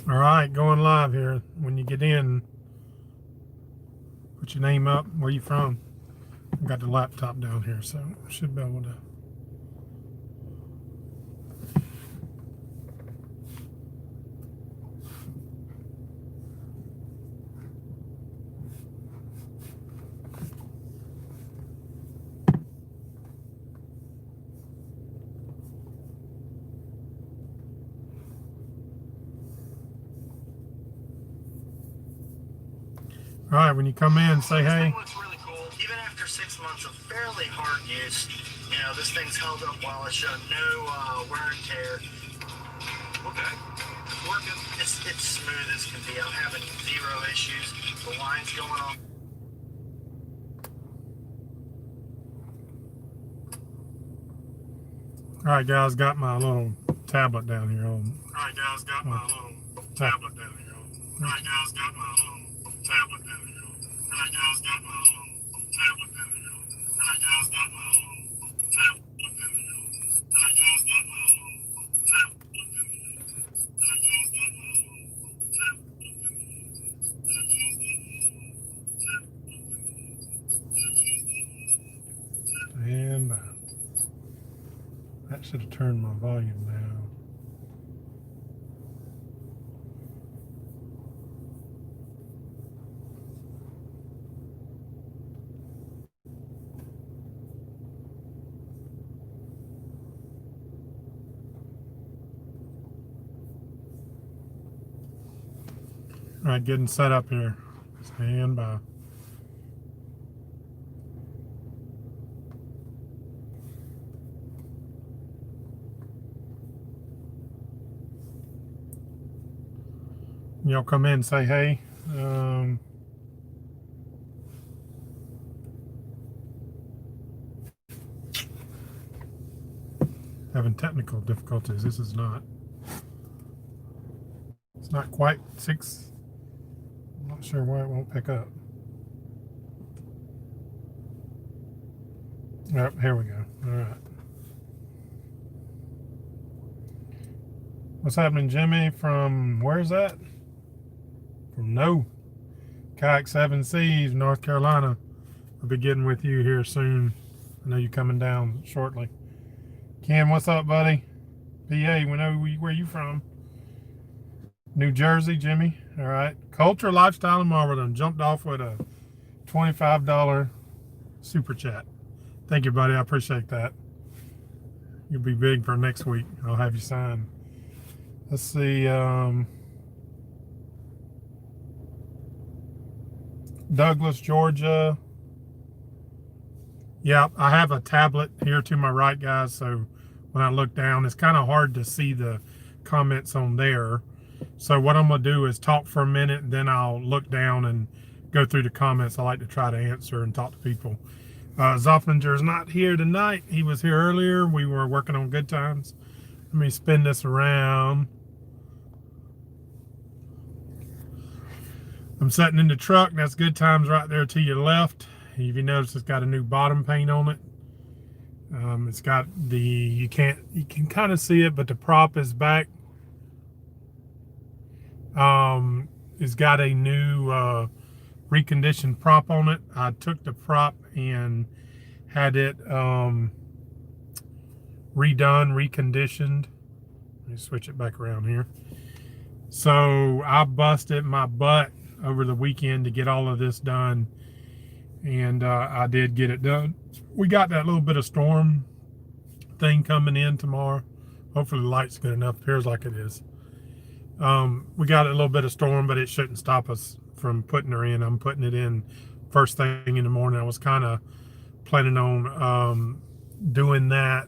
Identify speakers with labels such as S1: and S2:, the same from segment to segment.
S1: All right, going live here. When you get in, put your name up. Where you from? I've got the laptop down here, so I should be able to. All right, when you come in, say hey.
S2: This thing looks really cool. Even after 6 months of fairly hard use, this thing's held up well. It's shown no wear and tear. Okay, it's working. It's smooth as can be. I'm having zero issues. The line's going on.
S1: All right, guys, got my little tablet down here on.
S2: All right, guys, got my little tablet down here. All right, guys, got my little tablet down here. All right, guys, got my little tablet down here. All right, guys, got my little tablet down here. All right, guys, got my little tablet down here. All right, guys, got my little tablet down here.
S1: And that should have turned my volume down. All right, getting set up here. Stand by. Y'all come in and say hey. Having technical difficulties. This is not. It's not quite 6. I'm not sure why it won't pick up. Yep, here we go. All right. What's happening, Jimmy? From where's that? From Kayak 7 Seas, North Carolina. I'll be getting with you here soon. I know you're coming down shortly. Ken, what's up, buddy? PA, we know where you from. New Jersey, Jimmy. All right. Culture, Lifestyle, and Marveldom jumped off with a $25 super chat. Thank you, buddy. I appreciate that. You'll be big for next week. I'll have you sign. Let's see. Douglas, Georgia. Yeah, I have a tablet here to my right, guys. So when I look down, it's kind of hard to see the comments on there. So what I'm going to do is talk for a minute, and then I'll look down and go through the comments. I like to try to answer and talk to people. Zoffmanger's not here tonight. He was here earlier. We were working on Good Times. Let me spin this around. I'm sitting in the truck. That's Good Times right there to your left. If you notice, it's got a new bottom paint on it. It's got you can kind of see it, but the prop is back. It's got a new reconditioned prop on it. I took the prop and had it redone, reconditioned. Let me switch it back around here. So I busted my butt over the weekend to get all of this done, and I did get it done. We got that little bit of storm thing coming in tomorrow. Hopefully the light's good enough. Appears like it is. We got a little bit of storm, but it shouldn't stop us from putting her in. I'm putting it in first thing in the morning. I was kind of planning on doing that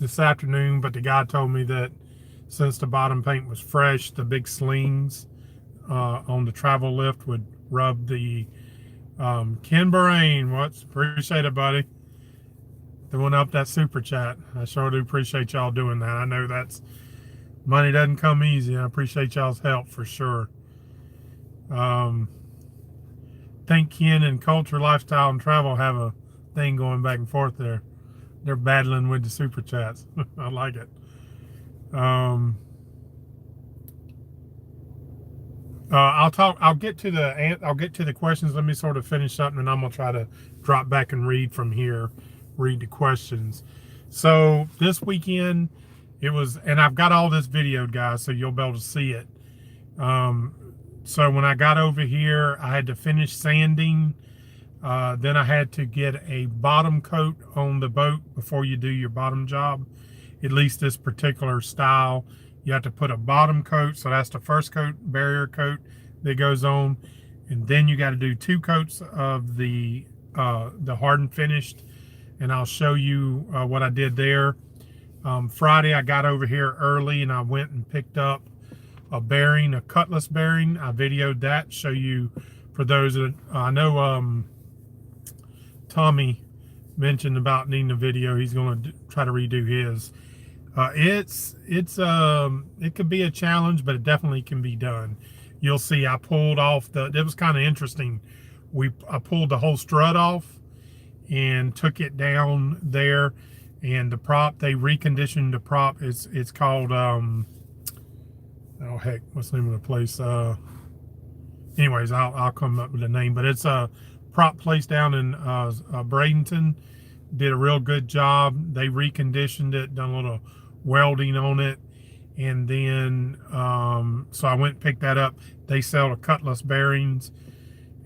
S1: this afternoon, but the guy told me that since the bottom paint was fresh, the big slings on the travel lift would rub the Ken Bahrain. Appreciate it, buddy. Throwing up that super chat. I sure do appreciate y'all doing that. I know that's money doesn't come easy. I appreciate y'all's help for sure. Think Ken and Culture, Lifestyle, and Travel have a thing going back and forth there. They're battling with the super chats. I like it. I'll get to the questions. Let me sort of finish up, and then I'm gonna try to drop back and read from here, read the questions. So this weekend, it was, and I've got all this videoed, guys, so you'll be able to see it. So when I got over here, I had to finish sanding. Then I had to get a bottom coat on the boat before you do your bottom job. At least this particular style, you have to put a bottom coat. So that's the first coat, barrier coat that goes on. And then you got to do 2 coats of the hardened finished. And I'll show you what I did there. Friday, I got over here early and I went and picked up a bearing, a Cutlass bearing. I videoed that, show you for those that I know. Tommy mentioned about needing a video. He's going to try to redo his. It could be a challenge, but it definitely can be done. You'll see I pulled off it was kind of interesting. I pulled the whole strut off and took it down there, and the prop, they reconditioned the prop. It's called oh heck, what's the name of the place? Anyways, I'll come up with a name, but it's a prop place down in Bradenton. Did a real good job. They reconditioned it, done a little welding on it, and then so I went and picked that up. They sell the Cutlass bearings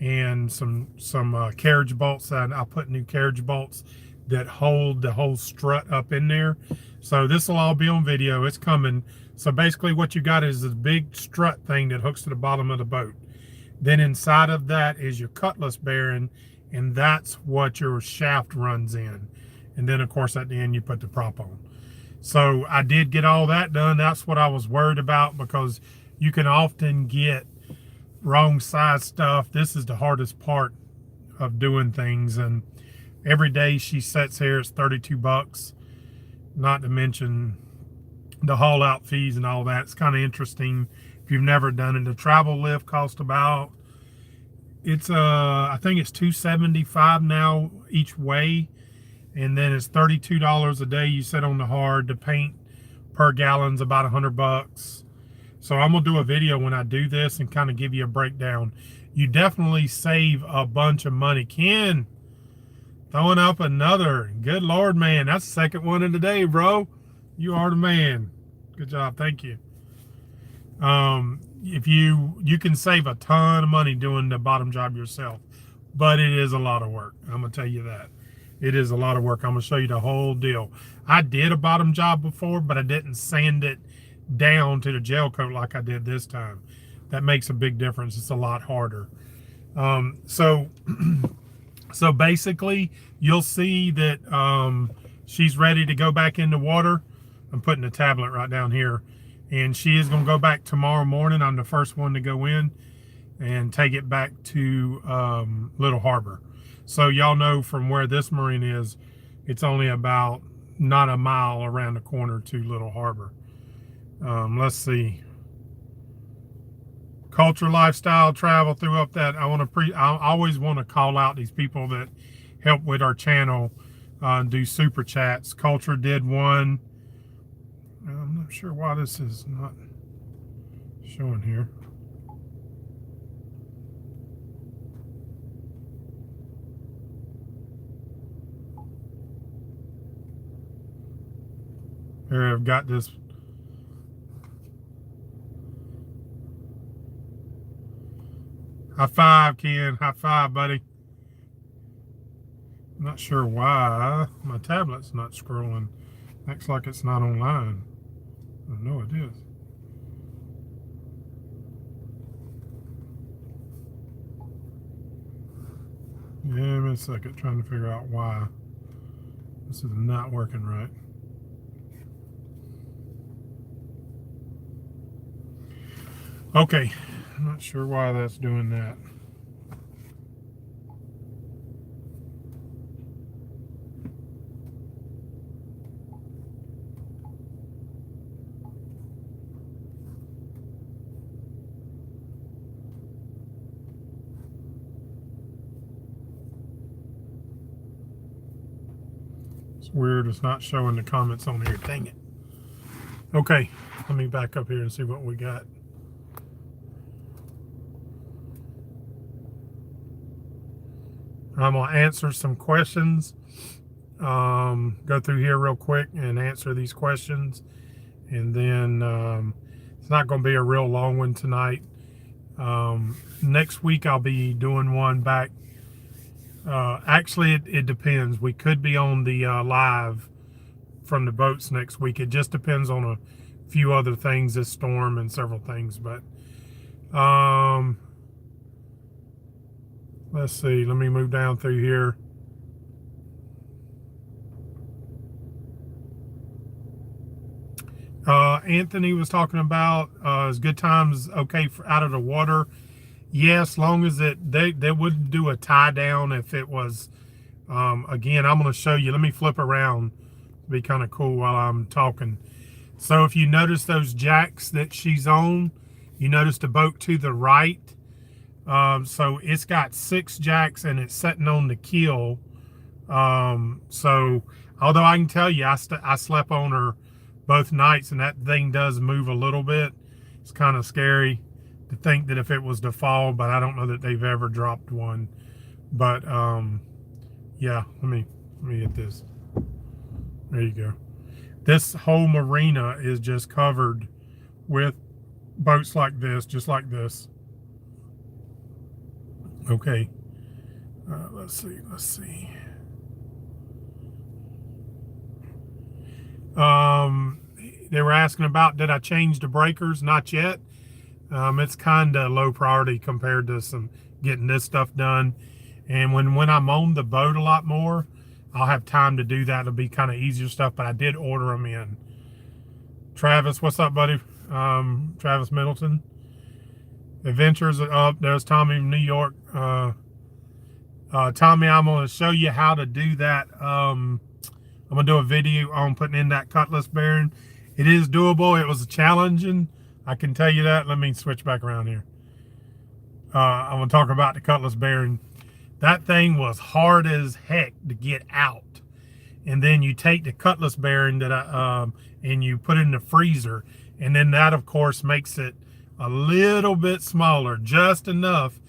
S1: and some carriage bolts. And I put new carriage bolts that hold the whole strut up in there. So this will all be on video. It's coming. So basically what you got is this big strut thing that hooks to the bottom of the boat. Then inside of that is your Cutlass bearing, and that's what your shaft runs in. And then of course at the end you put the prop on. So I did get all that done. That's what I was worried about, because you can often get wrong size stuff. This is the hardest part of doing things, and every day she sits here, it's 32 bucks, not to mention the haul out fees and all that. It's kind of interesting if you've never done it. The travel lift cost about, I think it's $275 now each way, and then it's $32 a day you sit on the hard. The paint per gallon's about 100 bucks. So I'm gonna do a video when I do this and kind of give you a breakdown. You definitely save a bunch of money. Ken, throwing up another. Good Lord, man, that's the second one of the day, bro. You are the man. Good job, thank you. If you can save a ton of money doing the bottom job yourself, but it is a lot of work. I'm gonna tell you that. It is a lot of work. I'm gonna show you the whole deal. I did a bottom job before, but I didn't sand it down to the gel coat like I did this time. That makes a big difference. It's a lot harder. So basically you'll see that she's ready to go back in the water. I'm putting the tablet right down here, and she is going to go back tomorrow morning. I'm the first one to go in and take it back to Little Harbor. So y'all know from where this marine is, it's only about not a mile around the corner to Little Harbor. Let's see. Culture, lifestyle, travel, threw up that. I always want to call out these people that help with our channel, do super chats. Culture did one. I'm not sure why this is not showing here. Here I've got this. High five, Ken. High five, buddy. I'm not sure why my tablet's not scrolling. Acts like it's not online. I know it is. Yeah, give me a second, trying to figure out why this is not working right. Okay, I'm not sure why that's doing that. It's weird, it's not showing the comments on here, dang it. Okay, let me back up here and see what we got. I'm going to answer some questions. Go through here real quick and answer these questions. And then it's not going to be a real long one tonight. Next week I'll be doing one back. Actually, it depends. We could be on the live from the boats next week. It just depends on a few other things, this storm and several things. But let's see. Let me move down through here. Anthony was talking about is good times okay for out of the water? Yes, long as they would do a tie down if it was. Again, I'm going to show you. Let me flip around. It'll be kind of cool while I'm talking. So if you notice those jacks that she's on, you notice the boat to the right. So it's got 6 jacks and it's sitting on the keel. So although I can tell you, I slept on her both nights, and that thing does move a little bit. It's kind of scary to think that if it was to fall, but I don't know that they've ever dropped one. But yeah, let me get this. There you go. This whole marina is just covered with boats like this, just like this. Okay. Let's see. They were asking about, did I change the breakers? Not yet. It's kind of low priority compared to some getting this stuff done. And when I'm on the boat a lot more, I'll have time to do that. It'll be kind of easier stuff, but I did order them in. Travis, what's up, buddy? Travis Middleton. Adventures up. There's Tommy from New York. Tommy, I'm going to show you how to do that. I'm going to do a video on putting in that cutlass bearing. It is doable. It was challenging. I can tell you that. Let me switch back around here. I'm going to talk about the cutlass bearing. That thing was hard as heck to get out. And then you take the cutlass bearing that and you put it in the freezer. And then that, of course, makes it a little bit smaller, just enough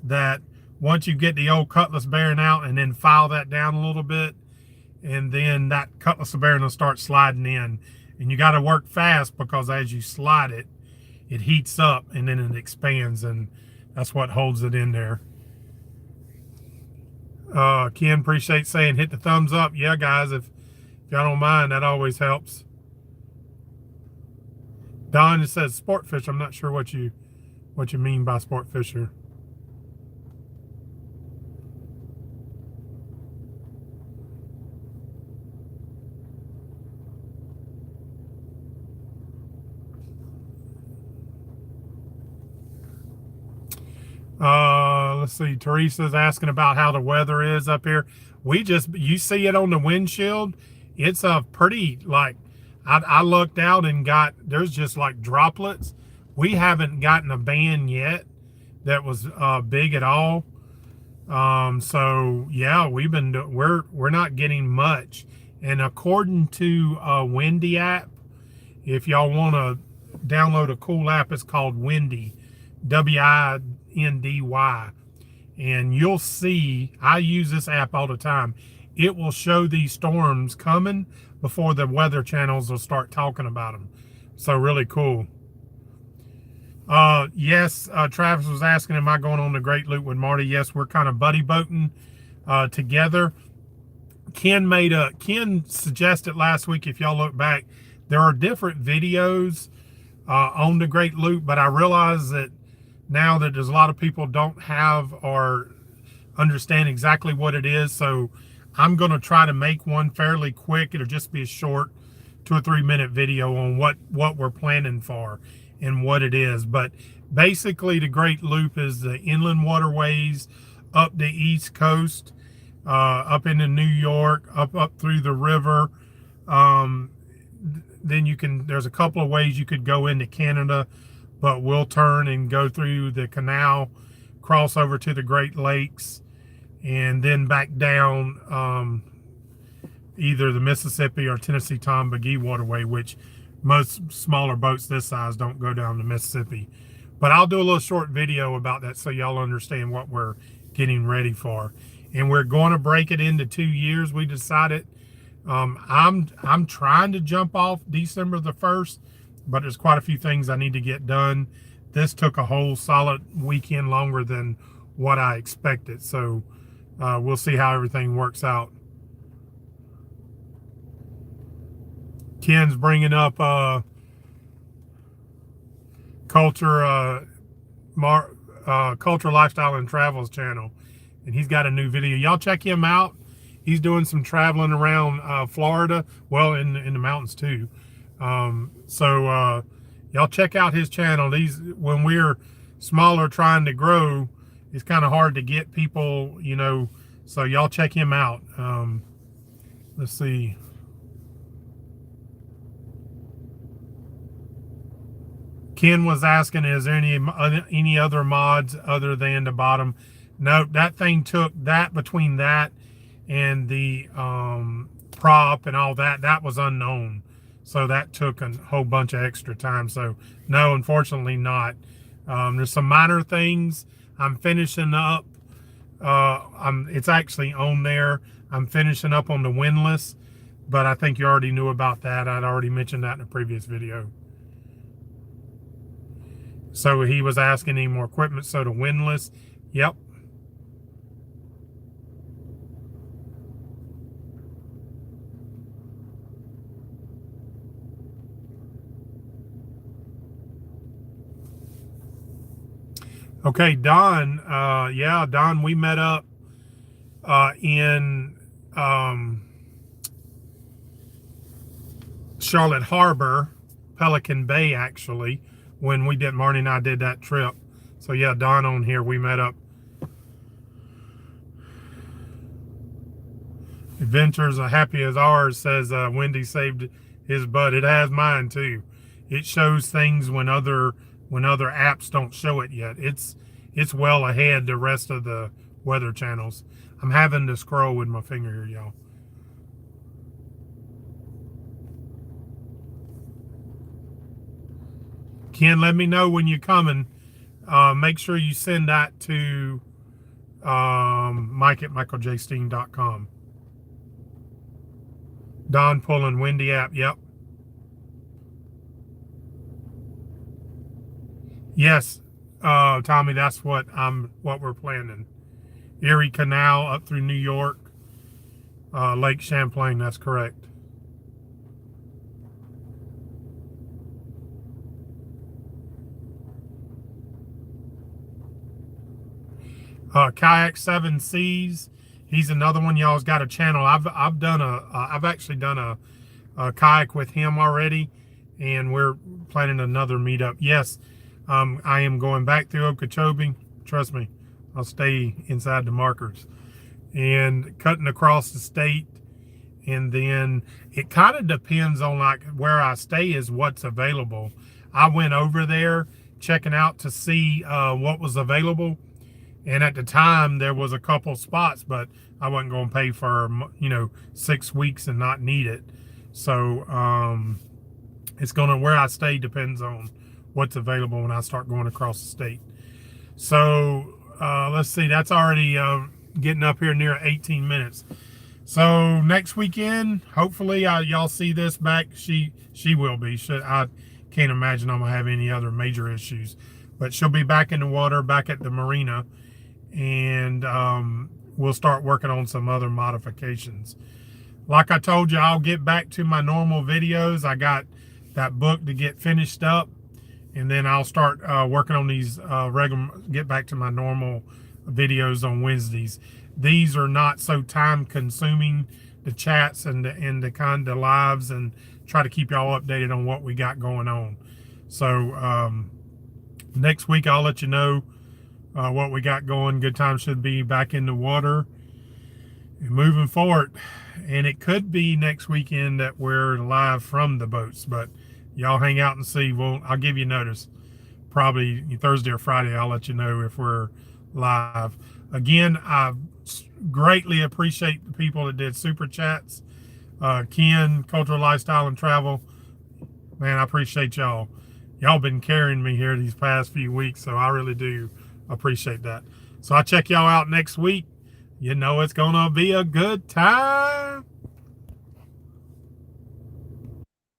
S1: that once you get the old cutlass bearing out and then file that down a little bit, and then that cutlass bearing will start sliding in. And you got to work fast, because as you slide it, it heats up and then it expands, and that's what holds it in there. Ken, appreciate saying hit the thumbs up. Yeah, guys, if y'all don't mind, that always helps. Don just says sport fish. I'm not sure what you mean by sport fisher. Let's see. Teresa's asking about how the weather is up here. You see it on the windshield. It's a pretty, like, I looked out and there's just like droplets. We haven't gotten a band yet that was big at all. So yeah, we're not getting much. And according to Windy app, if y'all want to download a cool app, it's called Windy, WINDY. And you'll see, I use this app all the time. It will show these storms coming before the weather channels will start talking about them. So really cool. Yes, Travis was asking, am I going on the Great Loop with Marty? Yes, we're kind of buddy boating together. Ken suggested last week, if y'all look back, there are different videos on the Great Loop, but I realize that now that there's a lot of people don't have or understand exactly what it is. So I'm going to try to make one fairly quick. It'll just be a short 2 or 3 minute video on what we're planning for and what it is. But basically the Great Loop is the inland waterways up the East Coast, up into New York, up through the river. Then there's a couple of ways you could go into Canada, but we'll turn and go through the canal, cross over to the Great Lakes, and then back down either the Mississippi or Tennessee Tom McGee waterway, which most smaller boats this size don't go down the Mississippi. But I'll do a little short video about that so y'all understand what we're getting ready for. and we're going to break it into 2 years. We decided. I'm trying to jump off December the 1st, but there's quite a few things I need to get done. This took a whole solid weekend longer than what I expected. So we'll see how everything works out. Ken's bringing up Culture Lifestyle and Travels channel, and he's got a new video. Y'all check him out. He's doing some traveling around Florida, well, in the mountains too. So y'all check out his channel. When we're smaller trying to grow, it's kind of hard to get people, you know, so y'all check him out. Let's see. Ken was asking, is there any other mods other than the bottom? No, that thing took that between that and the prop and all that was unknown. So that took a whole bunch of extra time. So no, unfortunately not. There's some minor things I'm finishing up. It's actually on there. I'm finishing up on the windlass, but I think you already knew about that. I'd already mentioned that in a previous video. So he was asking any more equipment. So the windlass, yep. Okay, Don. Yeah, Don, we met up in Charlotte Harbor, Pelican Bay, actually, when Marnie and I did that trip. So yeah, Don on here, we met up. Adventures are happy as ours, says Wendy saved his butt. It has mine too. It shows things when other apps don't show it yet. It's well ahead the rest of the weather channels. I'm having to scroll with my finger here, y'all. Ken, let me know when you're coming. Make sure you send that to Mike at michaeljsteen.com. Don pulling Windy app, yep. Yes, Tommy, that's what we're planning. Erie Canal up through New York, Lake Champlain, that's correct. Kayak 7 Seas, he's another one. Y'all's got a channel. I've actually done a kayak with him already, and we're planning another meetup. Yes, I am going back through Okeechobee. Trust me, I'll stay inside the markers and cutting across the state. And then it kind of depends on like where I stay is what's available. I went over there checking out to see what was available. And at the time there was a couple spots, but I wasn't going to pay for, 6 weeks and not need it. So it's where I stay depends on what's available when I start going across the state. So let's see, that's already getting up here near 18 minutes. So next weekend, hopefully y'all see this back. She will be. I can't imagine I'm gonna have any other major issues, but she'll be back in the water, back at the marina, and we'll start working on some other modifications. Like I told you, I'll get back to my normal videos. I got that book to get finished up, and then I'll start working on these get back to my normal videos on Wednesdays. These are not so time consuming, the chats and the kind of lives, and try to keep y'all updated on what we got going on. So next week I'll let you know what we got going. Good Time should be back in the water and moving forward. And it could be next weekend that we're live from the boats, but y'all hang out and see. Well, I'll give you notice. Probably Thursday or Friday, I'll let you know if we're live. Again, I greatly appreciate the people that did super chats. Ken, Cultural Lifestyle and Travel. Man, I appreciate y'all. Y'all been carrying me here these past few weeks, so I really do appreciate that. So I'll check y'all out next week. You know it's gonna be a good time.